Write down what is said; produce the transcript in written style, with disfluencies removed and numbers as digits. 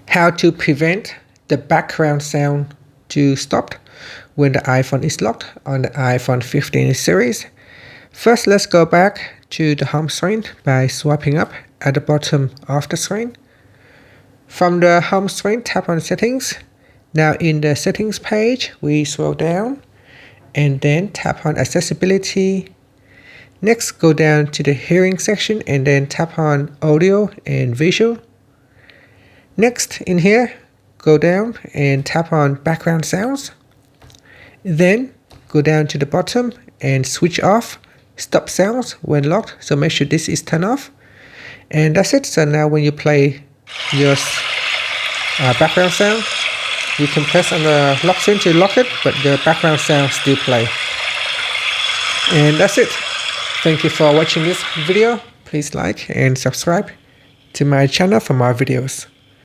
how to prevent the background sound to stop when the iPhone is locked on the iPhone 15 series. First, let's go back to the home screen by swiping up at the bottom of the screen. From the home screen, tap on Settings. Now in the Settings page, we scroll down and then tap on Accessibility. Next, go down to the Hearing section and then tap on Audio and Visual. Next, in here, go down and tap on Background Sounds. Then, go down to the bottom and switch off Stop Sounds when locked. So make sure this is turned off. And that's it. So now when you play your background sound, you can press on the lock screen to lock it, but the background sound still play. And that's it. Thank you for watching this video. Please like and subscribe to my channel for more videos.